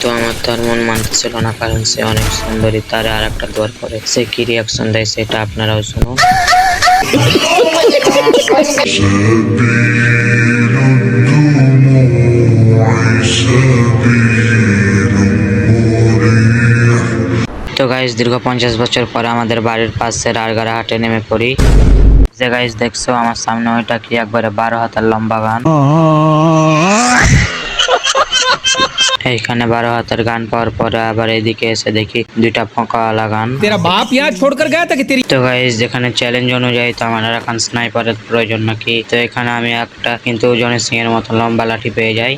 তো আমার তার মন মানতেছিল না, কারণ সে অনেক সুন্দরী। তারে আর একটা দোয়ার পরে সে কি রিয়াকশন দেয় সেটা আপনারাও শুনুন। তো গাইস, দীর্ঘ 50 বছর পরে আমাদের বাড়ির পাশের আরগারা হাটে নেমে পড়ি। যে গাইস দেখছো আমার সামনে, ওইটা কি একবারে 12 হাতের লম্বা গান। এইখানে 12 হাতের গান পাওয়ার পরে আবার এদিকে এসে দেখি দুইটা ফোঁকাওয়ালা গান। तेरा बाप यहाँ छोड़कर गया था कि तेरी। তো গাইস, যেখানে চ্যালেঞ্জ অনুযায়ী তো আমার এখন স্নাইপারের প্রয়োজন নাকি। তো এখানে আমি একটা কিন্তু জনি সিং এর মতো লম্বা লাঠি পেয়ে যাই।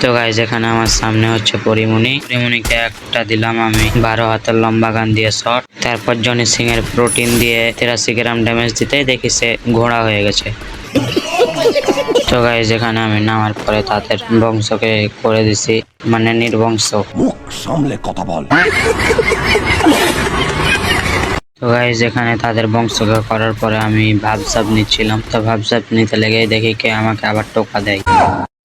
তো গাইস, এখানে আমার সামনে হচ্ছে পরিমণিকে একটা দিলাম আমি 12 হাতের লম্বা গান দিয়ে শট। তারপর জনি সিং এর প্রোটিন দিয়ে 83 গ্রাম ড্যামেজ দিতেই দেখি সে ঘোড়া হয়ে গেছে। তো গাইস, এখানে আমি নামার পরে তাদের বংশকে করে দিছি, মানে নির্বংশ। মুখ সামলে কথা বল। তো গাইস, এখানে তাদের বংশকে করার পরে আমি ভাবসাব নিচ্ছিলাম। তো ভাবসাব নিতে লেগে দেখি কে আমাকে আবার টোকা দেয়।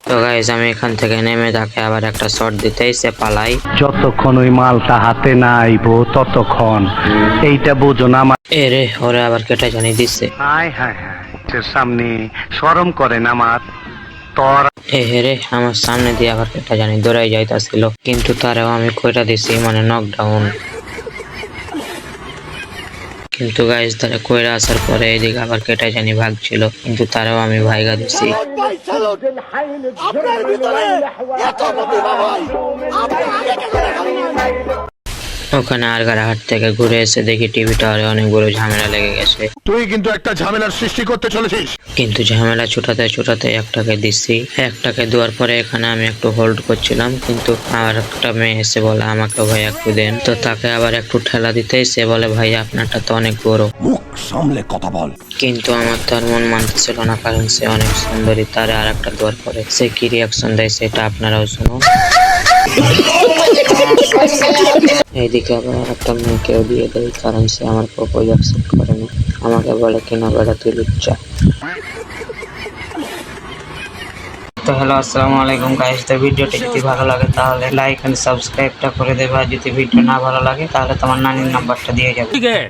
তো গাইস, আমি এখান থেকে নেমে তাকে আবার একটা শট দিতেই সে পালাই। যতক্ষণ ওই মালটা হাতে না আইবো ততক্ষণ এইটা বুঝো না। এ রে, ওরে আবার কেটে জানি দিচ্ছে। হায় হায় হায়, তোর সামনে শরম করে না আমার তোর। এ রে, আমার সামনে দিয়ে আবার কেটে জানি দৌড়াই যাইতাছিল, কিন্তু তারাও আমি কইরা দিছি, মানে নকডাউন। কিন্তু গাইস, তারা কইরা আসার পরে এদিকে আবার কেটে জানি ভাগছিল, কিন্তু তারাও আমি ভাইগা দিছি। ওখানে আরগারা হাট থেকে ঘুরে এসে দেখি টিভি টাওয়ারে অনেক বড় ঝামেলা লেগে গেছে। তুই কিন্তু একটা ঝামেলার সৃষ্টি করতে চলেছিস। কিন্তু ঝামেলা ছুটাতে একটাকে দিচ্ছি। একটাকে দেওয়ার পরে এখানে আমি একটু হোল্ড করছিলাম, কিন্তু আমার একটা মেয়ে এসে বলে আমাকে ভাই একটু দেন। তো তাকে আবার একটু ঠেলা দিতেই সে বলে ভাই আপনারটা তো অনেক বড়। মুখ সামলে কথা বল। কিন্তু আমার তার মন মানতেছিল না, কারণ সে অনেক সুন্দরী। তারে আর একটা দেওয়ার পরে সে কি রিয়াকশন দেয় সেটা আপনারাও শুনুন। এইদিকে আবার একটা মেয়েকেও দিয়ে দেয়, কারণ সে আমার প্রপোজ অ্যাকসেপ্ট করে না। আমাকে বলে কিনা বেড়া তুই লুচ্চা। তো হ্যালো, আসসালামু আলাইকুম গাইস। তো ভিডিওটি যদি ভালো লাগে তাহলে লাইক এন্ড সাবস্ক্রাইবটা করে দেবে, আর যদি ভিডিও না ভালো লাগে তাহলে তোমার নানির নাম্বারটা দিয়ে যাবে। ठीक है।